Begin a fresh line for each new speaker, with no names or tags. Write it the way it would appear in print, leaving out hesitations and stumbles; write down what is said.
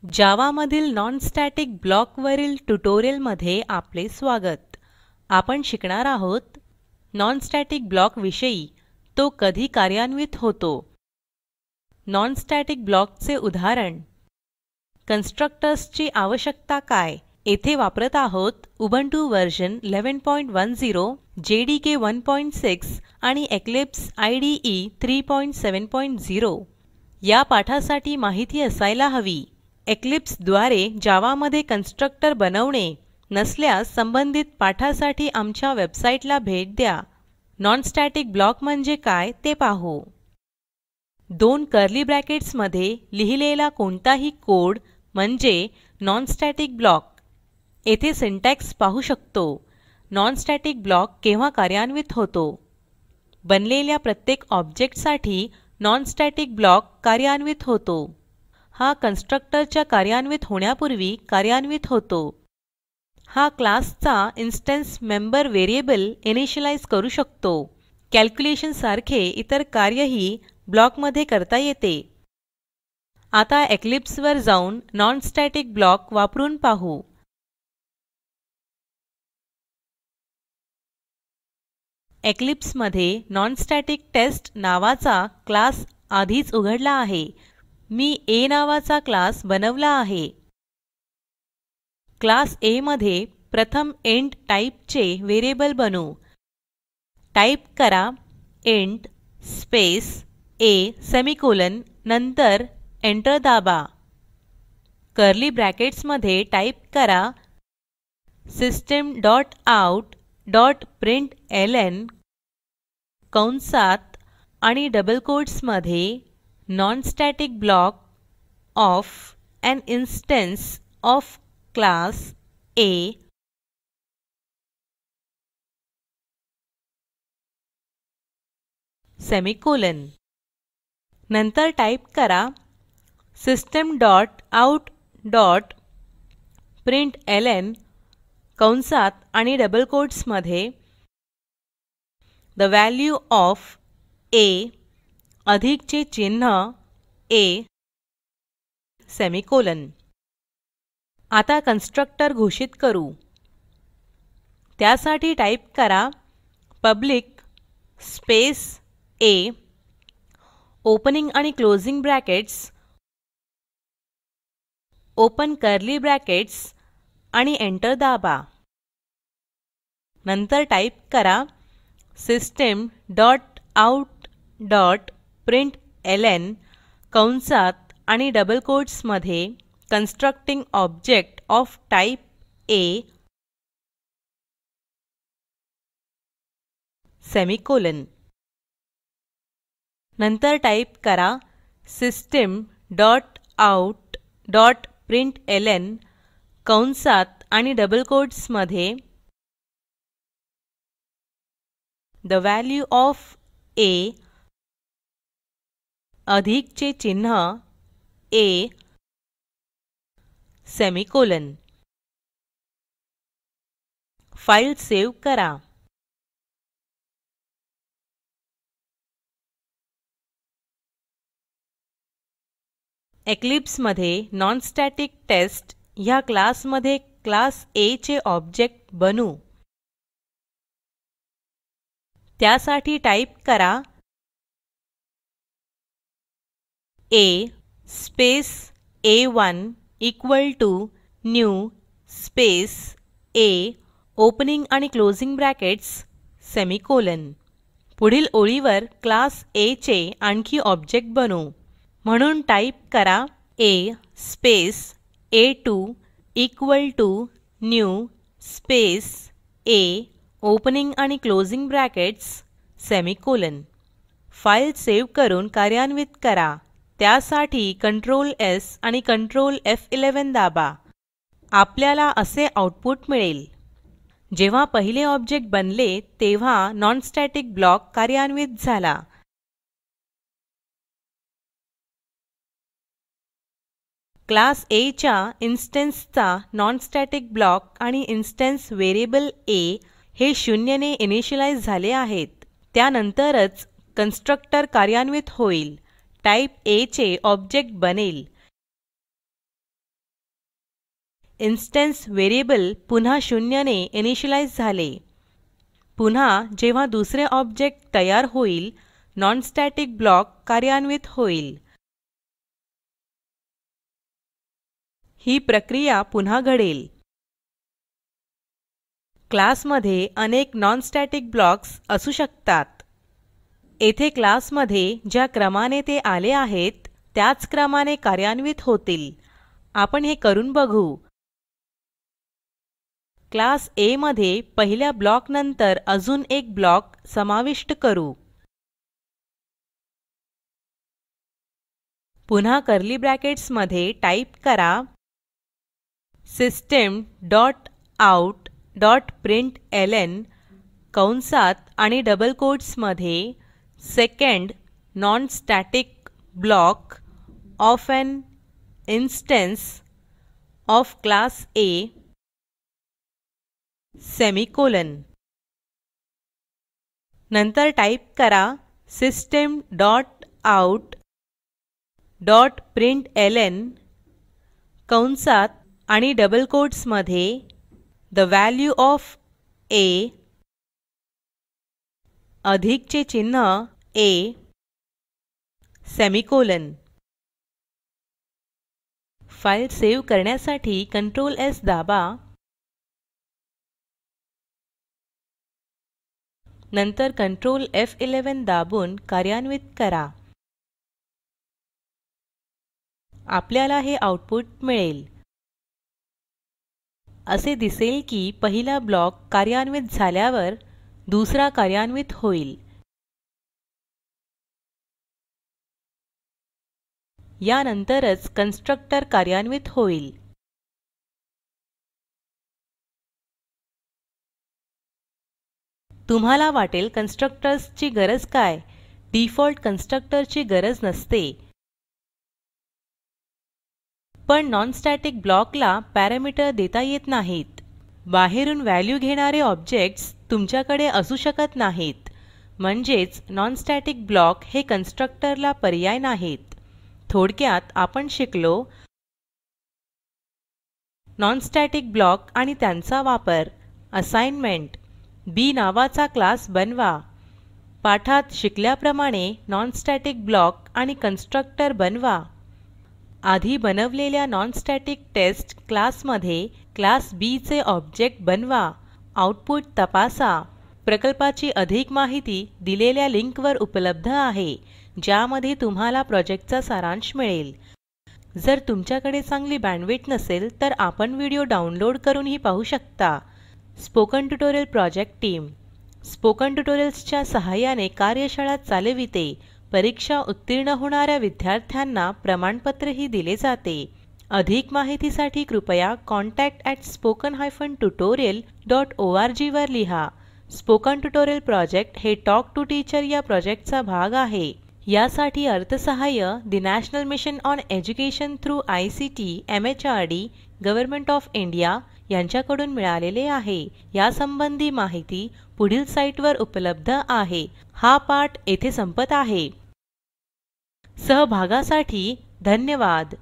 जावा मधील non static block वरील tutorial मध्ये आपले स्वागत. आपण शिकणार आहोत नॉन स्टॅटिक ब्लॉक विषयी, तो कधी कार्यान्वित होतो, नॉन स्टॅटिक ब्लॉक चे उदाहरण, कन्स्ट्रक्टर्स ची आवश्यकता काय. येथे वापरत आहोत उबुंटू व्हर्जन 11.10, JDK 1.6 आणि Eclipse IDE 3.7.0. या पाठासाठी माहिती असायला हवी. Eclipse द्वारे जावा मध्ये कन्स्ट्रक्टर बनवणे नसल्यास संबंधित पाठासाठी आमच्या वेबसाईटला भेट द्या. नॉन स्टॅटिक ब्लॉक म्हणजे काय ते पाहू. दोन कर्ली ब्रॅकेट्स मध्ये लिहिलेला कोणताही कोड म्हणजे नॉन स्टॅटिक ब्लॉक. येथे सिंटॅक्स पाहू शकतो. नॉन स्टॅटिक ब्लॉक केव्हा कार्यान्वित होतो. बनलेल्या प्रत्येक ऑब्जेक्टसाठी नॉन स्टॅटिक ब्लॉक कार्यान्वित होतो. हा कन्स्ट्रक्टरच्या कार्यान्वित होण्यापूर्वी कार्यान्वित होतो. हा क्लासचा इन्स्टन्स मेंबर व्हेरिएबल इनिशियलाइज करू शकतो. कॅल्क्युलेशन सारखे इतर कार्यही ब्लॉकमध्ये करता येते. आता Eclipse वर जाऊन नॉन स्टॅटिक ब्लॉक वापरून पाहू. Eclipse मध्ये नॉनस्टॅटिक्टेस्ट नावाचा क्लास आधीच उघडला आहे. मी A नावाचा क्लास बनवला आहे. क्लास A मध्ये प्रथम इंट टाइपचे व्हेरिएबल बनवू. टाइप करा इंट स्पेस a सेमिकोलॉन, नंतर एंटर दाबा. कर्ली ब्रॅकेट्स मध्ये टाइप करा system dot out dot println कंसात आणि डबल कोट्स मध्ये non static block of an instance of class A semicolon. नंतर टाइप करा system dot out dot println कंसात आणि डबल कोट्स मध्ये द व्हॅल्यू ऑफ A अधिकचे चिन्ह A सेमिकोलॉन. आता कन्स्ट्रक्टर घोषित करू. त्यासाठी टाइप करा पब्लिक स्पेस A ओपनिंग आणि closing brackets, open curly brackets आणि एंटर दाबा. नंतर टाइप करा system dot out dot println कंसात आणि डबल कोट्स मध्ये constructing object of type A semicolon. नंतर टाइप करा system dot out dot println कंसात आणि डबल कोट्स मध्ये द व्हॅल्यू ऑफ A अधिकचे चिन्ह A सेमिकोलॉन. फाईल सेव्ह करा. Eclipse मध्ये नॉनस्टॅटिक्टेस्ट ह्या क्लास मध्ये क्लास A चे ऑब्जेक्ट बनवू. त्यासाठी टाइप करा A space A1 equal to new space A opening आणि क्लोजिंग ब्रॅकेट्स सेमिकोलॉन. पुढील ओळीवर क्लास A चे आणखी ऑब्जेक्ट बनवू. म्हणून टाइप करा A space A2 equal to new space A opening आणि closing brackets semicolon. File save करून कार्यान्वित करा. त्यासाठी Ctrl S आणि Ctrl F11 दाबा. आपल्याला असे आउटपुट मिळेल. जेव्हा पहिले ऑब्जेक्ट बनले तेव्हा नॉन स्टॅटिक ब्लॉक कार्यान्वित झाला. क्लास A च्या इन्स्टन्सचा नॉन स्टॅटिक ब्लॉक आणि इन्स्टन्स व्हेरिएबल A हे 0 ने इनिशियलाइज झाले आहेत. त्यानंतरच कन्स्ट्रक्टर कार्यान्वित होईल. टाइप A चे ऑब्जेक्ट बनेल. इन्स्टन्स व्हेरिएबल पुन्हा 0 ने इनिशियलाईज झाले. पुन्हा जेव्हा दुसरे ऑब्जेक्ट तयार होईल, नॉन स्टॅटिक ब्लॉक कार्यान्वित होईल. ही प्रक्रिया पुन्हा घडेल. क्लासमध्ये अनेक नॉन स्टॅटिक ब्लॉक्स असू शकतात. येथे क्लासमध्ये ज्या क्रमाने ते आले आहेत त्याच क्रमाने कार्यान्वित होतील. आपण हे करून बघू. क्लास A मध्ये पहिल्या ब्लॉक नंतर अजून एक ब्लॉक समाविष्ट करू. पुन्हा कर्ली ब्रॅकेट्स मध्ये टाइप करा system dot out dot println कंसात आणि डबल कोट्स मध्ये second non static block of an instance of class A semicolon. नंतर टाइप करा system dot out dot println कंसात आणि डबल कोट्स मध्ये द व्हॅल्यू ऑफ A अधिकचे चिन्ह A सेमिकोलॉन. फाईल सेव्ह करण्यासाठी Ctrl S दाबा. नंतर Ctrl F11 दाबून कार्यान्वित करा. आपल्याला हे आउटपुट मिळेल. असे दिसेल की पहिला ब्लॉक कार्यान्वित झाल्यावर दुसरा कार्यान्वित होईल. यानंतरच कन्स्ट्रक्टर कार्यान्वित होईल. तुम्हाला वाटेल कन्स्ट्रक्टर्सची गरज काय? डिफॉल्ट कन्स्ट्रक्टरची गरज नसते. पण नॉन स्टॅटिक ब्लॉकला पॅरामीटर देता येत नाहीत. बाहेरून व्हॅल्यू घेणारे ऑब्जेक्ट्स तुमच्याकडे असू शकत नाहीत. म्हणजेच नॉन स्टॅटिक ब्लॉक हे कन्स्ट्रक्टरला पर्याय नाहीत. थोडक्यात आपण शिकलो नॉन स्टॅटिक ब्लॉक आणि त्यांचा वापर. असाइनमेंट बी नावाचा क्लास बनवा. पाठात शिकल्याप्रमाणे नॉन स्टॅटिक ब्लॉक आणि कन्स्ट्रक्टर बनवा. आधी बनवलेल्या नॉन स्टॅटिक टेस्ट क्लासमध्ये क्लास बी चे ऑब्जेक्ट बनवा. आउटपुट तपासा. प्रकल्पाची अधिक माहिती दिलेल्या लिंकवर उपलब्ध आहे, ज्यामध्ये तुम्हाला प्रोजेक्टचा सारांश मिळेल. जर तुमच्याकडे चांगली बँडविड्थ नसेल तर आपण व्हिडिओ डाउनलोड करूनही पाहू शकता. Spoken tutorial project team spoken ट्युटोरियल्सच्या सहाय्याने कार्यशाळा चालविते. परीक्षा उत्तीर्ण होणाऱ्या विद्यार्थ्यांना प्रमाणपत्रही दिले जाते. अधिक माहितीसाठी कृपया contact@spoken-tutorial.org वर लिहा. स्पोकन ट्युटोरियल प्रोजेक्ट हे टॉक टू टीचर या प्रोजेक्टचा भाग आहे. यासाठी अर्थसहाय्य national mission on education through ICT MHRD government of India यांच्याकडून मिळालेले आहे. यासंबंधी माहिती पुढील साईटवर उपलब्ध आहे. हा पाठ येथे संपत आहे. सहभागासाठी धन्यवाद.